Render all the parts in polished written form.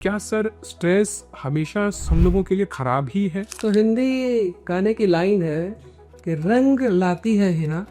क्या sir stress हमेशा हम लोगों के लिए खराब ही है? तो हिंदी गाने की लाइन है कि रंग लाती है हिना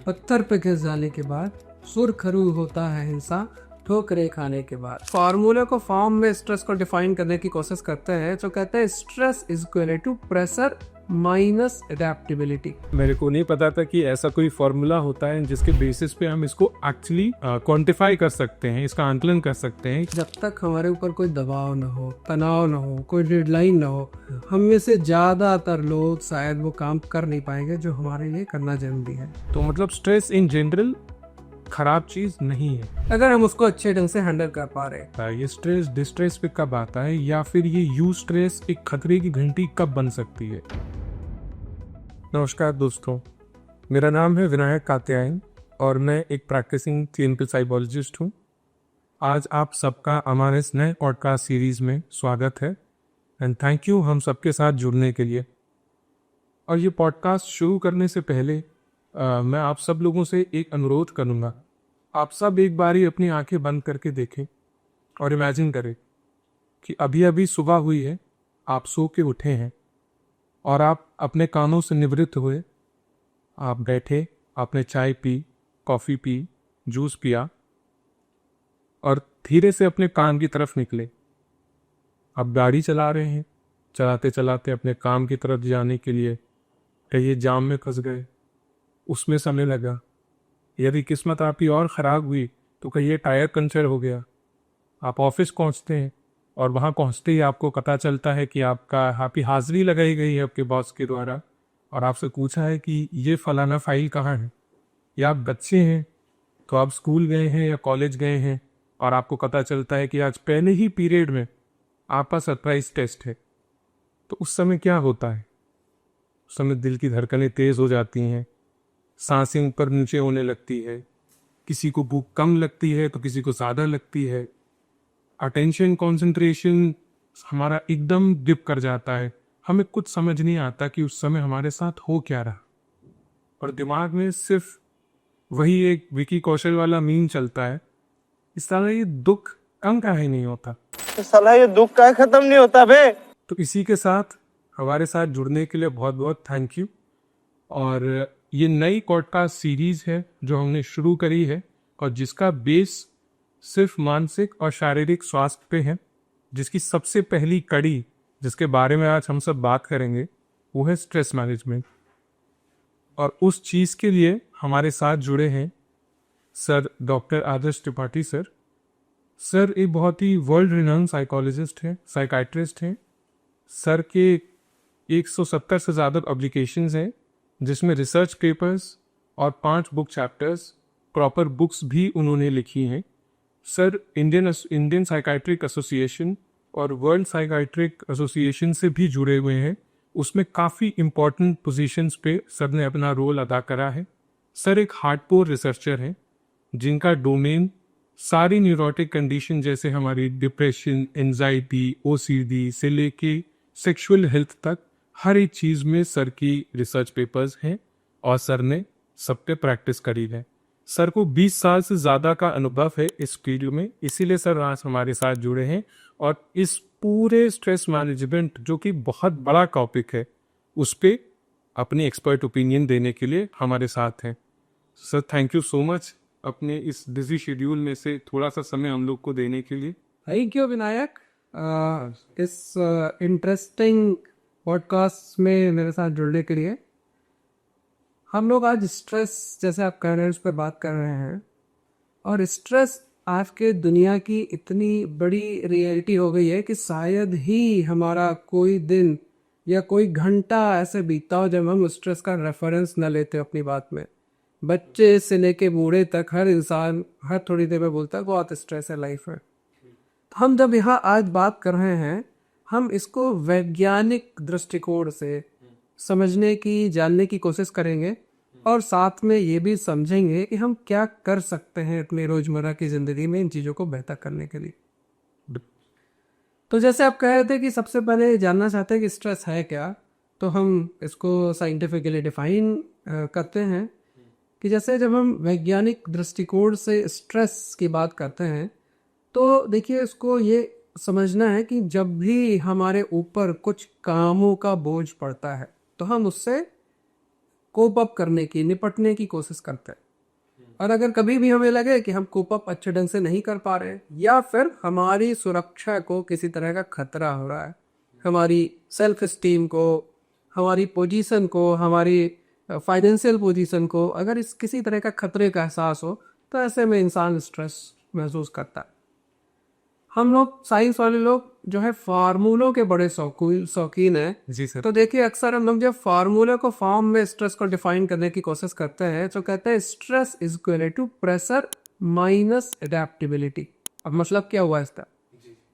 पत्थर पे घिस जाने के बाद, सुरखरू होता है हिंसा ठोकरे खाने के बाद। फॉर्मूले को फॉर्म में स्ट्रेस को डिफाइन करने की कोशिश करते हैं तो कहते हैं stress is equal to pressure minus adaptability. मेरे को नहीं पता था कि ऐसा कोई फॉर्मूला होता है जिसके बेसिस पे हम इसको एक्चुअली क्वांटिफाई कर सकते हैं, इसका आंकलन कर सकते हैं। जब तक हमारे ऊपर कोई दबाव ना हो, तनाव ना हो, कोई डेडलाइन ना हो, हम में से ज्यादातर लोग शायद वो काम कर नहीं पाएंगे जो हमारे लिए करना जरूरी है। तो मतलब स्ट्रेस इन जनरल खराब चीज नहीं है अगर हम उसको अच्छे ढंग से हैंडल कर पा रहे। ये स्ट्रेस डिस्ट्रेस पे कब आता है, या फिर ये यू स्ट्रेस एक खतरे की घंटी कब बन सकती है? नमस्कार दोस्तों, मेरा नाम है विनायक कात्यायन और मैं एक प्रैक्टिसिंग क्लिनिकल साइकोलॉजिस्ट हूँ। आज आप सबका हमारे इस नए पॉडकास्ट सीरीज में स्वागत है एंड थैंक यू हम सबके साथ जुड़ने के लिए। और ये पॉडकास्ट शुरू करने से पहले मैं आप सब लोगों से एक अनुरोध करूँगा। आप सब एक बारी अपनी आंखें बंद करके देखें और इमेजिन करें कि अभी अभी सुबह हुई है, आप सो के उठे हैं और आप अपने कामों से निवृत्त हुए, आप बैठे, आपने चाय पी, कॉफ़ी पी, जूस पिया और धीरे से अपने काम की तरफ निकले। आप गाड़ी चला रहे हैं, चलाते चलाते अपने काम की तरफ जाने के लिए कहीं जाम में फंस गए, उसमें समय लगा। यदि किस्मत आपकी और ख़राब हुई तो कहिए टायर पंचर हो गया। आप ऑफिस पहुंचते हैं और वहां पहुंचते ही आपको पता चलता है कि आपकी हाजिरी लगाई गई है आपके बॉस के द्वारा और आपसे पूछा है कि ये फलाना फाइल कहाँ है। या आप बच्चे हैं तो आप स्कूल गए हैं या कॉलेज गए हैं और आपको पता चलता है कि आज पहले ही पीरियड में आपका सरप्राइज टेस्ट है। तो उस समय क्या होता है? उस समय दिल की धड़कनें तेज़ हो जाती हैं, सांसें ऊपर नीचे होने लगती है, किसी को भूख कम लगती है तो किसी को ज़्यादा लगती है। अटेंशन कंसंट्रेशन हमारा एकदम डिप कर जाता है, हमें कुछ समझ नहीं आता कि उस समय हमारे साथ हो क्या रहा और दिमाग में सिर्फ वही एक विकी कौशल वाला मीम चलता है, इस तरह ये दुख कम काहे नहीं होता। साला ये दुख का खत्म नहीं होता बे। तो इसी के साथ हमारे साथ जुड़ने के लिए बहुत बहुत थैंक यू। और ये नई पॉडकास्ट सीरीज है जो हमने शुरू करी है और जिसका बेस सिर्फ मानसिक और शारीरिक स्वास्थ्य पे है, जिसकी सबसे पहली कड़ी जिसके बारे में आज हम सब बात करेंगे वो है स्ट्रेस मैनेजमेंट। और उस चीज़ के लिए हमारे साथ जुड़े हैं सर डॉक्टर आदर्श त्रिपाठी सर। सर एक बहुत ही वर्ल्ड रिनाउंड साइकोलॉजिस्ट हैं, साइकाइट्रिस्ट हैं। सर के 170 से ज़्यादा पब्लिकेशंस हैं जिसमें रिसर्च पेपर्स और 5 बुक चैप्टर्स प्रॉपर बुक्स भी उन्होंने लिखी हैं। सर इंडियन साइकाइट्रिक एसोसिएशन और वर्ल्ड साइकाइट्रिक एसोसिएशन से भी जुड़े हुए हैं, उसमें काफ़ी इम्पॉर्टेंट पोजीशंस पे सर ने अपना रोल अदा करा है। सर एक हार्डकोर रिसर्चर हैं जिनका डोमेन सारी न्यूरोटिक कंडीशन जैसे हमारी डिप्रेशन, एंजाइटी, ओसीडी से लेके सेक्सुअल हेल्थ तक हर एक चीज़ में सर की रिसर्च पेपर्स हैं और सर ने सब पे प्रैक्टिस करी है। सर को 20 साल से ज़्यादा का अनुभव है इस फील्ड में, इसीलिए सर आज हमारे साथ जुड़े हैं और इस पूरे स्ट्रेस मैनेजमेंट जो कि बहुत बड़ा टॉपिक है उस पर अपनी एक्सपर्ट ओपिनियन देने के लिए हमारे साथ हैं। Sir thank you so much अपने इस बिजी शेड्यूल में से थोड़ा सा समय हम लोग को देने के लिए। थैंक यू विनायक, इस इंटरेस्टिंग पॉडकास्ट में मेरे साथ जुड़ने के लिए। हम लोग आज स्ट्रेस, जैसे आप कह रहे हैं, उस पर बात कर रहे हैं। और स्ट्रेस आज के दुनिया की इतनी बड़ी रियलिटी हो गई है कि शायद ही हमारा कोई दिन या कोई घंटा ऐसे बीतता हो जब हम स्ट्रेस का रेफरेंस न लेते अपनी बात में। बच्चे से लेके बूढ़े तक हर इंसान हर थोड़ी देर में बोलता है बहुत स्ट्रेस है लाइफ में। तो हम जब यहाँ आज बात कर रहे हैं, हम इसको वैज्ञानिक दृष्टिकोण से समझने की, जानने की कोशिश करेंगे और साथ में ये भी समझेंगे कि हम क्या कर सकते हैं अपनी रोजमर्रा की जिंदगी में इन चीज़ों को बेहतर करने के लिए। तो जैसे आप कह रहे थे कि सबसे पहले जानना चाहते हैं कि स्ट्रेस है क्या, तो हम इसको साइंटिफिकली डिफाइन करते हैं कि जैसे जब हम वैज्ञानिक दृष्टिकोण से स्ट्रेस की बात करते हैं तो देखिए इसको ये समझना है कि जब भी हमारे ऊपर कुछ कामों का बोझ पड़ता है तो हम उससे कोप अप करने की, निपटने की कोशिश करते हैं। और अगर कभी भी हमें लगे कि हम कोप अप अच्छे ढंग से नहीं कर पा रहे या फिर हमारी सुरक्षा को किसी तरह का खतरा हो रहा है, हमारी सेल्फ एस्टीम को, हमारी पोजीशन को, हमारी फाइनेंशियल पोजीशन को अगर इस किसी तरह का खतरे का एहसास हो तो ऐसे में इंसान स्ट्रेस महसूस करता है। हम लोग साइंस वाले लोग जो है फार्मूलों के बड़े शौकीन हैं। जी सर। तो देखिए अक्सर हम लोग जब फार्मूले को फॉर्म में स्ट्रेस को डिफाइन करने की कोशिश करते हैं तो कहते हैं stress is equal to pressure minus adaptability. अब मतलब क्या हुआ इसका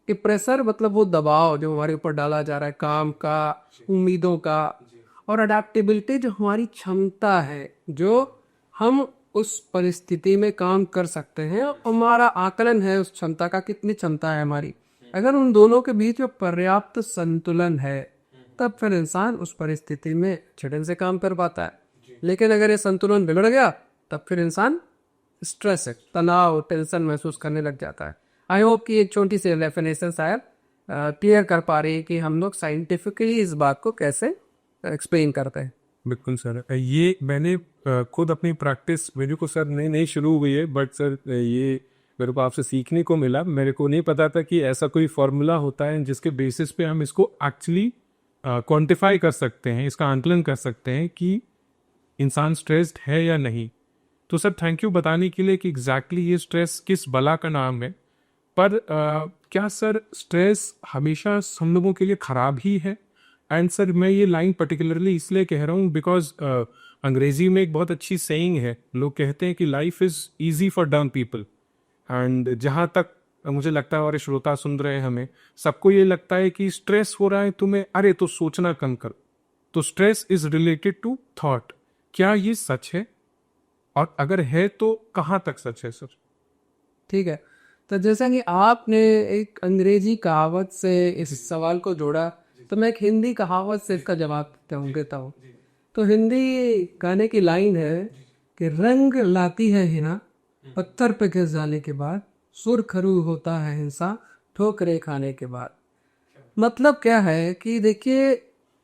कि प्रेशर मतलब वो दबाव जो हमारे ऊपर डाला जा रहा है काम का, उम्मीदों का, और अडेप्टेबिलिटी जो हमारी क्षमता है, जो हम उस परिस्थिति में काम कर सकते हैं, हमारा आकलन है उस क्षमता का, कितनी क्षमता है हमारी। अगर उन दोनों के बीच में पर्याप्त संतुलन है तब फिर इंसान उस परिस्थिति में अच्छे ढंग से काम कर पाता है। लेकिन अगर ये संतुलन बिगड़ गया तब फिर इंसान स्ट्रेस, तनाव, टेंशन महसूस करने लग जाता है। आई होप कि एक छोटी सी डेफिनेशन शायद क्लियर कर पा रही है कि हम लोग साइंटिफिकली इस बात को कैसे एक्सप्लेन करते हैं। बिल्कुल सर, ये मैंने खुद अपनी प्रैक्टिस, मेरे को सर नई शुरू हुई है, बट सर ये मेरे को आपसे सीखने को मिला। मेरे को नहीं पता था कि ऐसा कोई फॉर्मूला होता है जिसके बेसिस पे हम इसको एक्चुअली क्वांटिफाई कर सकते हैं, इसका आंकलन कर सकते हैं कि इंसान स्ट्रेस्ड है या नहीं। तो सर थैंक यू बताने के लिए कि एग्जैक्टली ये स्ट्रेस किस बला का नाम है। पर क्या सर स्ट्रेस हमेशा हम लोगों के लिए ख़राब ही है? एंड सर मैं ये लाइन पर्टिकुलरली इसलिए कह रहा हूँ बिकॉज अंग्रेजी में एक बहुत अच्छी सेइंग है, लोग कहते हैं कि life is easy for dumb people. And जहाँ तक मुझे लगता है, और श्रोता सुन रहे हैं हमें, सबको ये लगता है कि स्ट्रेस हो रहा है तुम्हें, अरे तो सोचना कम करो। तो stress is related to thought. क्या ये सच है? और अगर है तो कहाँ तक सच है सर? ठीक है, तो जैसा कि आपने एक अंग्रेजी कहावत से इस सवाल को जोड़ा तो मैं एक हिंदी कहावत से इसका जवाब देता हूँ। तो हिंदी गाने की लाइन है कि रंग लाती है हिना पत्थर पे घिस जाने के बाद, सुरखरू होता है हिंसा ठोकरे खाने के बाद। मतलब क्या है कि देखिए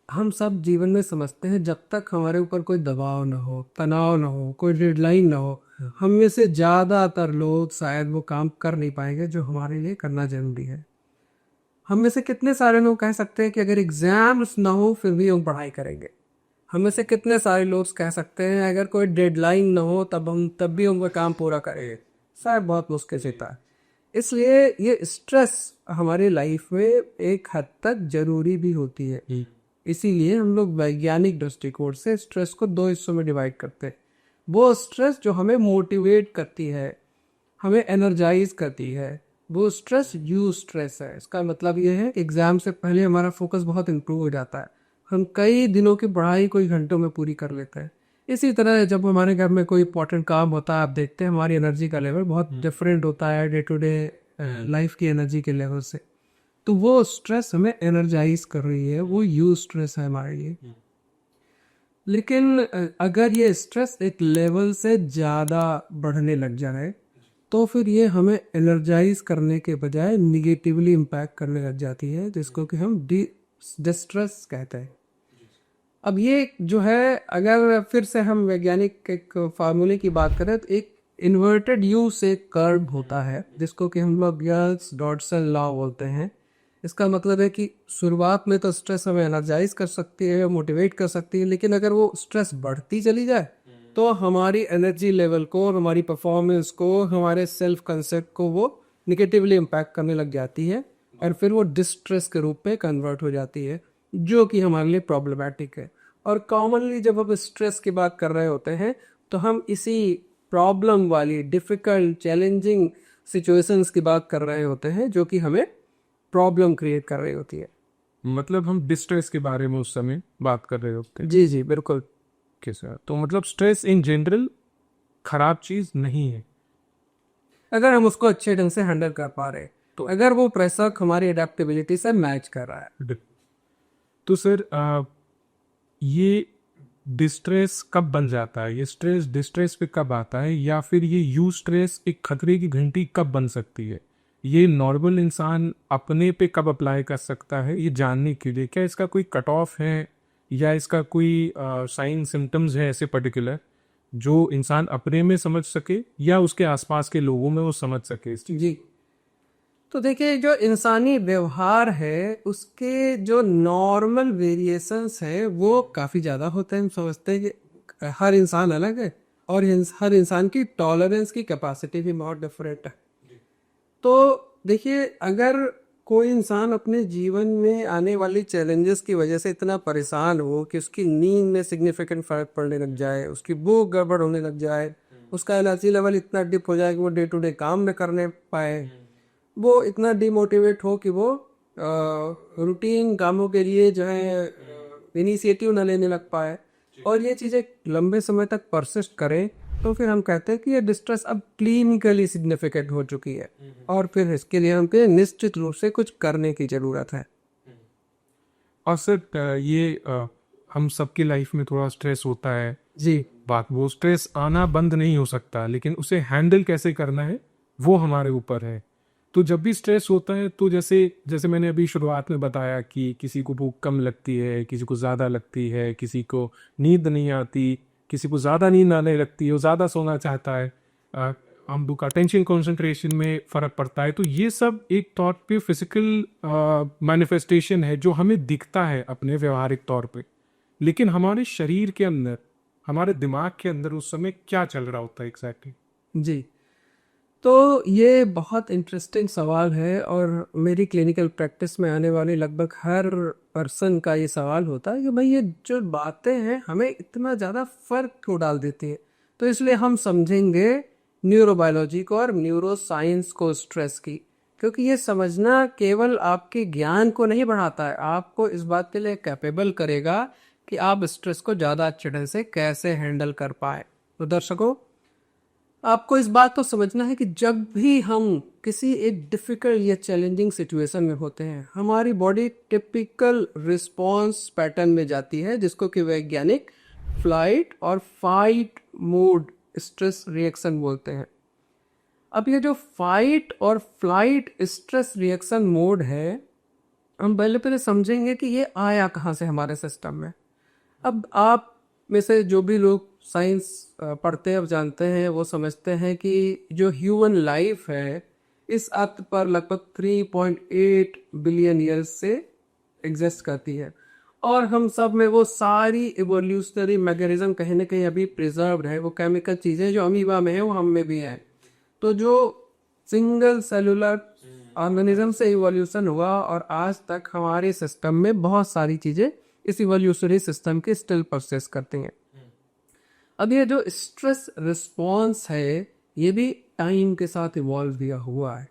हम सब जीवन में समझते हैं जब तक हमारे ऊपर कोई दबाव ना हो, तनाव ना हो, कोई डेडलाइन ना हो, हम में से ज़्यादातर लोग शायद वो काम कर नहीं पाएंगे जो हमारे लिए करना जरूरी है। हम में से कितने सारे लोग कह सकते हैं कि अगर एग्जाम्स ना हो फिर भी हम पढ़ाई करेंगे। हम में से कितने सारे लोग कह सकते हैं अगर कोई डेडलाइन ना हो तब भी उनका काम पूरा करेंगे। शायद बहुत मुश्किल से था। इसलिए ये स्ट्रेस हमारी लाइफ में एक हद तक जरूरी भी होती है। इसीलिए हम लोग वैज्ञानिक दृष्टिकोण से स्ट्रेस को दो हिस्सों में डिवाइड करते हैं। वो स्ट्रेस जो हमें मोटिवेट करती है, हमें एनर्जाइज करती है, वो स्ट्रेस यू स्ट्रेस है। इसका मतलब ये है कि एग्जाम से पहले हमारा फोकस बहुत इम्प्रूव हो जाता है, हम कई दिनों की पढ़ाई कोई घंटों में पूरी कर लेते हैं। इसी तरह जब हमारे घर में कोई इंपॉर्टेंट काम होता है, आप देखते हैं हमारी एनर्जी का लेवल बहुत डिफरेंट होता है डे टू डे लाइफ की एनर्जी के लेवल से। तो वो स्ट्रेस हमें एनर्जाइज कर रही है, वो यू स्ट्रेस है हमारे लिए। लेकिन अगर ये स्ट्रेस एक लेवल से ज़्यादा बढ़ने लग जाए तो फिर ये हमें एनर्जाइज करने के बजाय निगेटिवली इम्पैक्ट करने लग जाती है, जिसको कि हम डिस्ट्रेस कहते हैं। अब ये जो है, अगर फिर से हम वैज्ञानिक एक फार्मूले की बात करें तो एक इन्वर्टेड यू से कर्व होता है जिसको कि हम लोग यर्ट्ज-डॉडसन लॉ बोलते हैं। इसका मतलब है कि शुरुआत में तो स्ट्रेस हमें एनर्जाइज कर सकती है, मोटिवेट कर सकती है, लेकिन अगर वो स्ट्रेस बढ़ती चली जाए तो हमारी एनर्जी लेवल को, हमारी परफॉर्मेंस को, हमारे सेल्फ कंसेप्ट को वो निगेटिवली इम्पैक्ट करने लग जाती है और फिर वो डिस्ट्रेस के रूप में कन्वर्ट हो जाती है, जो कि हमारे लिए प्रॉब्लमैटिक है। और कॉमनली जब हम स्ट्रेस की बात कर रहे होते हैं तो हम इसी प्रॉब्लम वाली, डिफ़िकल्ट, चैलेंजिंग सिचुएशंस की बात कर रहे होते हैं जो कि हमें प्रॉब्लम क्रिएट कर रही होती है। मतलब हम डिस्ट्रेस के बारे में उस समय बात कर रहे होते हैं। जी जी बिल्कुल। ओके सर, तो मतलब स्ट्रेस इन जनरल खराब चीज़ नहीं है अगर हम उसको अच्छे ढंग से हैंडल कर पा रहे तो, अगर वो प्रेशर हमारी एडेप्टेबिलिटी से मैच कर रहा है। तो सर ये डिस्ट्रेस कब बन जाता है? ये स्ट्रेस डिस्ट्रेस पे कब आता है? या फिर ये यू स्ट्रेस एक खतरे की घंटी कब बन सकती है? ये नॉर्मल इंसान अपने पे कब अप्लाई कर सकता है, ये जानने के लिए क्या इसका कोई कट ऑफ है या इसका कोई साइन सिम्टम्स है ऐसे पर्टिकुलर जो इंसान अपने में समझ सके या उसके आसपास के लोगों में वो समझ सके इस चीज। जी, तो देखिए जो इंसानी व्यवहार है उसके जो नॉर्मल वेरिएशंस है वो काफ़ी ज़्यादा होते हैं। हम समझते हैं कि हर इंसान अलग है और हर इंसान की टॉलरेंस की कैपेसिटी भी बहुत डिफरेंट है। तो देखिए अगर कोई इंसान अपने जीवन में आने वाली चैलेंजेस की वजह से इतना परेशान हो कि उसकी नींद में सिग्निफिकेंट फर्क पड़ने लग जाए, उसकी भूख गड़बड़ होने लग जाए, उसका एनर्जी लेवल इतना डिप हो जाए कि वो डे टू डे काम न करने पाए, वो इतना डिमोटिवेट हो कि वो रूटीन कामों के लिए जो है इनिशिएटिव न लेने लग पाए और ये चीज़ें लंबे समय तक परसिस्ट करें, तो फिर हम कहते हैं कि ये डिस्ट्रेस अब क्लिनिकली सिग्निफिकेंट हो चुकी है और फिर इसके लिए हमको निश्चित रूप से कुछ करने की ज़रूरत है। और सर ये हम सबकी लाइफ में थोड़ा स्ट्रेस होता है, जी, बात वो स्ट्रेस आना बंद नहीं हो सकता, लेकिन उसे हैंडल कैसे करना है वो हमारे ऊपर है। तो जब भी स्ट्रेस होता है तो जैसे जैसे मैंने अभी शुरुआत में बताया कि किसी को भूख कम लगती है, किसी को ज़्यादा लगती है, किसी को नींद नहीं आती, किसी को ज़्यादा नींद आने लगती है, वो ज़्यादा सोना चाहता है, हम का अटेंशन कंसंट्रेशन में फ़र्क पड़ता है। तो ये सब एक तौर पे फिजिकल मैनिफेस्टेशन है जो हमें दिखता है अपने व्यवहारिक तौर पे, लेकिन हमारे शरीर के अंदर, हमारे दिमाग के अंदर उस समय क्या चल रहा होता है एग्जैक्टली? जी, तो ये बहुत इंटरेस्टिंग सवाल है और मेरी क्लिनिकल प्रैक्टिस में आने वाले लगभग हर पर्सन का ये सवाल होता है कि भाई ये जो बातें हैं हमें इतना ज़्यादा फर्क क्यों डाल देती हैं। तो इसलिए हम समझेंगे न्यूरोबायोलॉजी को और न्यूरो साइंस को स्ट्रेस की, क्योंकि ये समझना केवल आपके ज्ञान को नहीं बढ़ाता है, आपको इस बात के लिए कैपेबल करेगा कि आप स्ट्रेस को ज़्यादा अच्छे ढंग से कैसे हैंडल कर पाए। तो दर्शकों, आपको इस बात को समझना है कि जब भी हम किसी एक डिफ़िकल्ट या चैलेंजिंग सिचुएशन में होते हैं, हमारी बॉडी टिपिकल रिस्पॉन्स पैटर्न में जाती है जिसको कि वैज्ञानिक फ्लाइट और फाइट मोड स्ट्रेस रिएक्शन बोलते हैं। अब ये जो फाइट और फ्लाइट स्ट्रेस रिएक्शन मोड है, हम पहले पहले समझेंगे कि ये आया कहाँ से हमारे सिस्टम में। अब आप में से जो भी लोग साइंस पढ़ते हैं, अब जानते हैं, वो समझते हैं कि जो ह्यूमन लाइफ है इस अर्थ पर लगभग 3.8 बिलियन ईयर्स से एग्जिस्ट करती है और हम सब में वो सारी इवोल्यूशनरी मैकेनिज्म कहीं ना कहीं अभी प्रिजर्व्ड है। वो केमिकल चीज़ें जो अमीबा में है वो हम में भी है। तो जो सिंगल सेलुलर ऑर्गेनिज्म से इवोल्यूशन हुआ और आज तक हमारे सिस्टम में बहुत सारी चीज़ें इस इवोल्यूशनरी सिस्टम के स्टिल प्रोसेस करती हैं। अब ये जो स्ट्रेस रिस्पॉन्स है ये भी टाइम के साथ इवॉल्व किया हुआ है।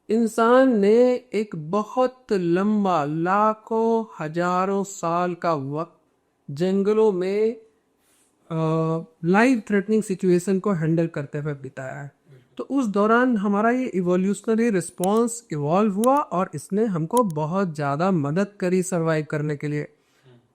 इंसान ने एक बहुत लंबा, लाखों हजारों साल का वक्त जंगलों में लाइफ थ्रेटनिंग सिचुएशन को हैंडल करते हुए बिताया है। तो उस दौरान हमारा ये इवोल्यूशनरी रिस्पॉन्स इवॉल्व हुआ और इसने हमको बहुत ज़्यादा मदद करी सर्वाइव करने के लिए।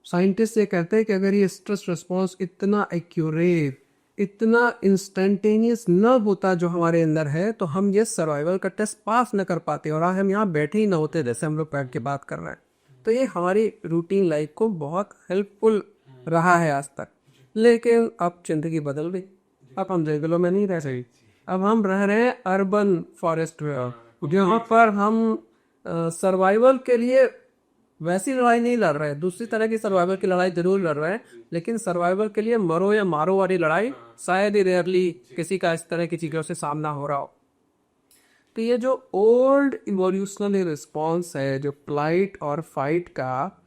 साइंटिस्ट ये कहते हैं कि अगर ये स्ट्रेस रिस्पॉन्स इतना एक्यूरेट, इतना इंस्टेंटेनियस न होता जो हमारे अंदर है, तो हम ये सर्वाइवल का टेस्ट पास न कर पाते और आज हम यहाँ बैठे ही ना होते जैसे हम लोग बैठ के बात कर रहे हैं। तो ये हमारी रूटीन लाइफ को बहुत हेल्पफुल रहा है आज तक। लेकिन अब जिंदगी बदल गई, अब हम जंगलों में नहीं रह रहे, अब हम रह रहे हैं अर्बन फॉरेस्ट में, जहाँ पर हम सर्वाइवल के लिए वैसी लड़ाई नहीं लड़ रहे हैं, दूसरी तरह की सर्वाइवल की लड़ाई जरूर लड़ रहे हैं, लेकिन सर्वाइवल के लिए मरो या मारो वाली लड़ाई शायद ही रेयरली किसी का इस तरह की चीज़ों से सामना हो रहा हो। तो ये जो ओल्ड इवोल्यूशनरी रिस्पॉन्स है जो फ्लाइट और फाइट का,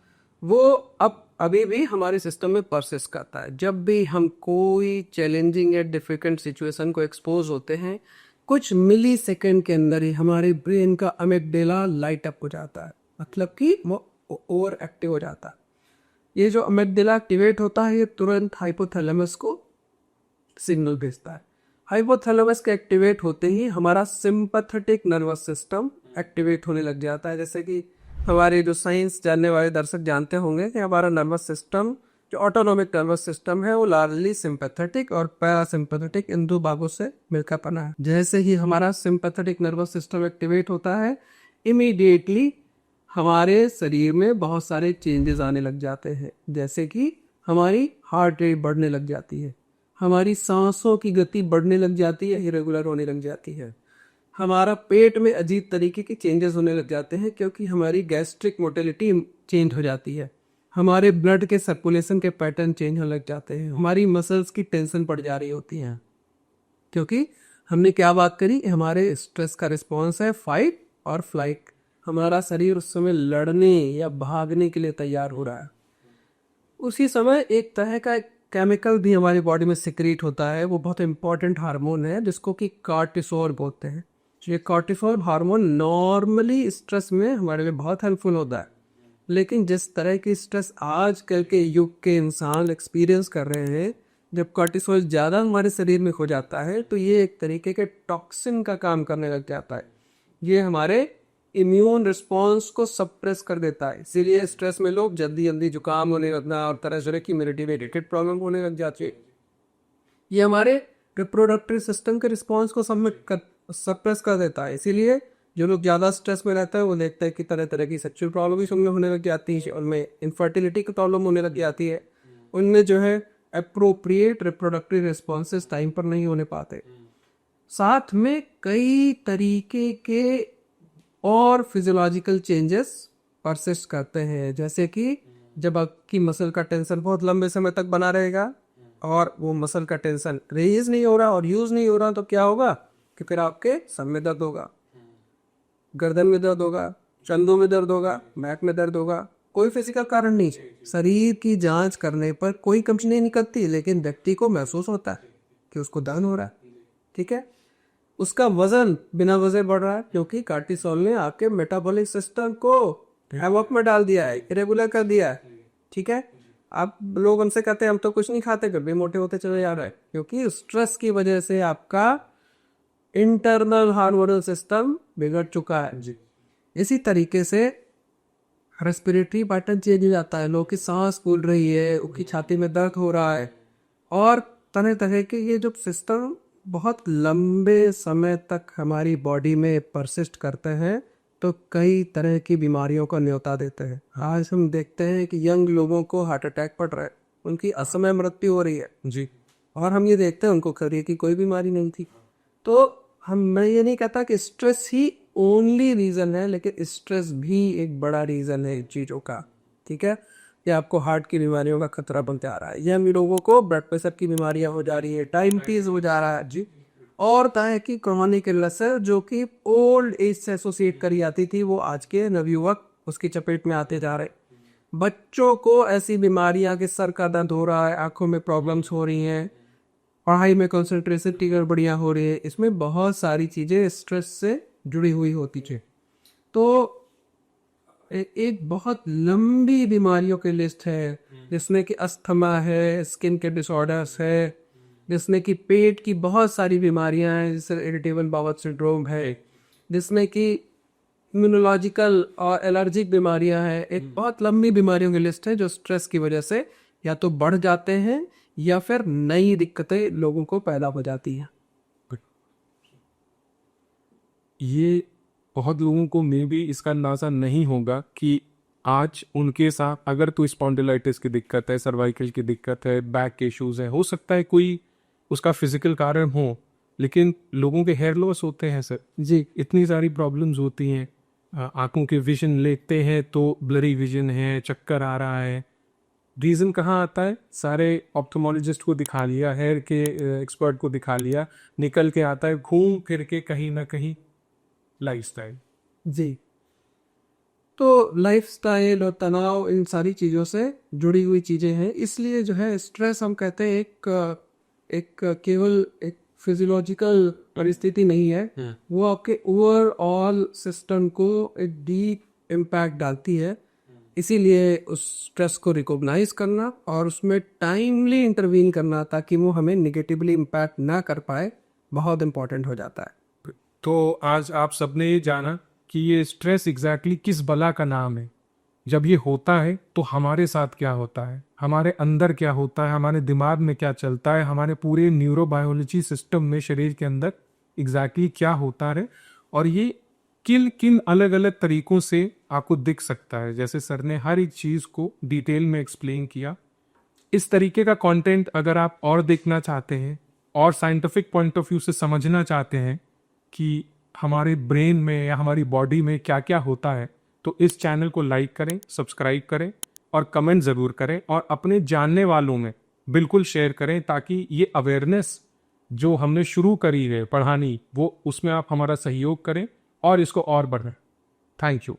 वो अब अभी भी हमारे सिस्टम में परसिस्ट करता है। जब भी हम कोई चैलेंजिंग या डिफिकल्ट सिचुएशन को एक्सपोज होते हैं, कुछ मिली सेकेंड के अंदर ही हमारे ब्रेन का अमिगडाला लाइट अप हो जाता है, मतलब कि वो ओवर एक्टिव हो जाता है। ये जो अमिगडाला एक्टिवेट होता है ये तुरंत हाइपोथैलेमस को सिग्नल भेजता है। हाइपोथैलेमस के एक्टिवेट होते ही हमारा सिंपैथेटिक नर्वस सिस्टम एक्टिवेट होने लग जाता है। जैसे कि हमारे जो साइंस जानने वाले दर्शक जानते होंगे कि हमारा नर्वस सिस्टम जो ऑटोनोमिक नर्वस सिस्टम है वो लार्जली सिंपैथेटिक और पैरासिम्पैथेटिक इन दो भागों से मिलकर बना है। जैसे ही हमारा सिंपैथेटिक नर्वस सिस्टम एक्टिवेट होता है, इमीडिएटली हमारे शरीर में बहुत सारे चेंजेस आने लग जाते हैं। जैसे कि हमारी हार्ट रेट बढ़ने लग जाती है, हमारी सांसों की गति बढ़ने लग जाती है, इरेगुलर होने लग जाती है, हमारा पेट में अजीब तरीके के चेंजेस होने लग जाते हैं क्योंकि हमारी गैस्ट्रिक मोटिलिटी चेंज हो जाती है, हमारे ब्लड के सर्कुलेशन के पैटर्न चेंज होने लग जाते हैं, हमारी मसल्स की टेंशन बढ़ जा रही होती है। क्योंकि हमने क्या बात करी, हमारे स्ट्रेस का रिस्पॉन्स है फाइट और फ्लाइट। हमारा शरीर उस समय लड़ने या भागने के लिए तैयार हो रहा है। उसी समय एक तरह का केमिकल भी हमारी बॉडी में सिक्रीट होता है, वो बहुत इंपॉर्टेंट हार्मोन है जिसको कि कॉर्टिसोल बोलते हैं। ये कॉर्टिसोल हार्मोन नॉर्मली स्ट्रेस में हमारे लिए बहुत हेल्पफुल होता है, लेकिन जिस तरह की स्ट्रेस आजकल के युग के इंसान एक्सपीरियंस कर रहे हैं, जब कॉर्टिसोल ज़्यादा हमारे शरीर में हो जाता है तो ये एक तरीके के टॉक्सिन का काम करने लग जाता है। ये हमारे इम्यून रिस्पॉन्स को सप्रेस कर देता है। इसीलिए स्ट्रेस में लोग जल्दी जल्दी जुकाम होने लगना और तरह तरह की इम्यूनिटी रिलेटेड प्रॉब्लम होने लग जाती है। ये हमारे रिप्रोडक्टिव सिस्टम के रिस्पॉन्स को सप्रेस कर देता है। इसीलिए जो लोग ज़्यादा स्ट्रेस में रहते हैं वो देखते हैं कि तरह तरह की सेक्सुअल प्रॉब्लम भी उनमें होने लग जाती है, उनमें इनफर्टिलिटी की प्रॉब्लम होने लग जाती है, उनमें जो है अप्रोप्रिएट रिप्रोडक्टिव रिस्पॉन्सेस टाइम पर नहीं होने पाते। साथ में कई तरीके के और फिजियोलॉजिकल चेंजेस परसिस्ट करते हैं। जैसे कि जब आपकी मसल का टेंशन बहुत लंबे समय तक बना रहेगा और वो मसल का टेंशन रिलीज नहीं हो रहा और यूज़ नहीं हो रहा, तो क्या होगा कि फिर आपके सर में दर्द होगा, गर्दन में दर्द होगा, कंधों में दर्द होगा, बैक में दर्द होगा। कोई फिजिकल कारण नहीं, शरीर की जांच करने पर कोई कंप्लेंट नहीं निकलती, लेकिन व्यक्ति को महसूस होता है कि उसको दर्द हो रहा है। ठीक है, उसका वजन बिना वजह बढ़ रहा है क्योंकि कार्टिसोल ने आपके मेटाबॉलिक सिस्टम को हैवॉक में डाल दिया है, इरेगुलर कर दिया है। ठीक है, आप लोग हमसे कहते हैं हम तो कुछ नहीं खाते फिर भी मोटे होते चले जा रहे हैं, क्योंकि स्ट्रेस की वजह से आपका इंटरनल हार्मोनल सिस्टम बिगड़ चुका है। जी, इसी तरीके से रेस्पिरेटरी पैटर्न चेंज हो जाता है, लोग की सांस फूल रही है, उनकी छाती में दर्द हो रहा है, और तरह तरह के ये जो सिस्टम बहुत लंबे समय तक हमारी बॉडी में परसिस्ट करते हैं तो कई तरह की बीमारियों को न्योता देते हैं। आज हम देखते हैं कि यंग लोगों को हार्ट अटैक पड़ रहा है, उनकी असमय मृत्यु हो रही है जी, और हम ये देखते हैं उनको करियर की कोई बीमारी नहीं थी। तो मैं ये नहीं कहता कि स्ट्रेस ही ओनली रीज़न है, लेकिन स्ट्रेस भी एक बड़ा रीज़न है इन चीज़ों का। ठीक है, ये आपको हार्ट की बीमारियों का खतरा बनते आ रहा है, यंग लोगों को ब्लड प्रेशर की बीमारियां हो जा रही है, डायबिटीज हो जा रहा है जी, और तरह की क्रॉनिक इलनेस है जो कि ओल्ड एज से एसोसिएट करी जाती थी, वो आज के नवयुवक उसकी चपेट में आते जा रहे। बच्चों को ऐसी बीमारियां कि सर का दर्द हो रहा है, आंखों में प्रॉब्लम्स हो रही हैं, पढ़ाई में कंसंट्रेशन की गड़बड़ियाँ हो रही है, इसमें बहुत सारी चीज़ें स्ट्रेस से जुड़ी हुई होती थी। तो एक बहुत लंबी बीमारियों की लिस्ट है, जिसमें कि अस्थमा है, स्किन के डिसऑर्डर्स है, जिसमें कि पेट की बहुत सारी बीमारियां हैं, जैसे इरिटेबल बाउल सिंड्रोम है, जिसमें कि इम्यूनोलॉजिकल और एलर्जिक बीमारियां हैं। एक बहुत लंबी बीमारियों की लिस्ट है जो स्ट्रेस की वजह से या तो बढ़ जाते हैं या फिर नई दिक्कतें लोगों को पैदा हो जाती हैं। ये बहुत लोगों को मे भी इसका अंदाज़ा नहीं होगा कि आज उनके साथ अगर तो स्पॉन्डिलाइटिस की दिक्कत है, सर्वाइकल की दिक्कत है, बैक के इश्यूज है, हो सकता है कोई उसका फिजिकल कारण हो, लेकिन लोगों के हेयर लॉस होते हैं सर जी, इतनी सारी प्रॉब्लम्स होती हैं, आंखों के विजन लेते हैं तो ब्लरी विजन है, चक्कर आ रहा है। रीज़न कहाँ आता है? सारे ऑप्थोमोलॉजिस्ट को दिखा लिया, हेयर के एक्सपर्ट को दिखा लिया, निकल के आता है घूम फिर के कहीं ना कहीं लाइफस्टाइल। जी, तो लाइफस्टाइल और तनाव इन सारी चीज़ों से जुड़ी हुई चीज़ें हैं। इसलिए जो है स्ट्रेस हम कहते हैं एक केवल एक फिजियोलॉजिकल परिस्थिति नहीं है, वो आपके ओवरऑल सिस्टम को एक डीप इम्पैक्ट डालती है। इसीलिए उस स्ट्रेस को रिकॉग्नाइज करना और उसमें टाइमली इंटरवीन करना ताकि वो हमें निगेटिवली इम्पैक्ट ना कर पाए बहुत इम्पोर्टेंट हो जाता है। तो आज आप सबने ये जाना कि ये स्ट्रेस एग्जैक्टली किस बला का नाम है, जब ये होता है तो हमारे साथ क्या होता है, हमारे अंदर क्या होता है, हमारे दिमाग में क्या चलता है, हमारे पूरे न्यूरोबायोलॉजी सिस्टम में शरीर के अंदर एग्जैक्टली क्या होता है, और ये किन किन अलग अलग तरीकों से आपको दिख सकता है। जैसे सर ने हर एक चीज़ को डिटेल में एक्सप्लेन किया। इस तरीके का कंटेंट अगर आप और देखना चाहते हैं और साइंटिफिक पॉइंट ऑफ व्यू से समझना चाहते हैं कि हमारे ब्रेन में या हमारी बॉडी में क्या क्या होता है, तो इस चैनल को लाइक करें, सब्सक्राइब करें और कमेंट ज़रूर करें और अपने जानने वालों में बिल्कुल शेयर करें, ताकि ये अवेयरनेस जो हमने शुरू करी है पढ़ानी, वो उसमें आप हमारा सहयोग करें और इसको और बढ़ाएं। Thank you.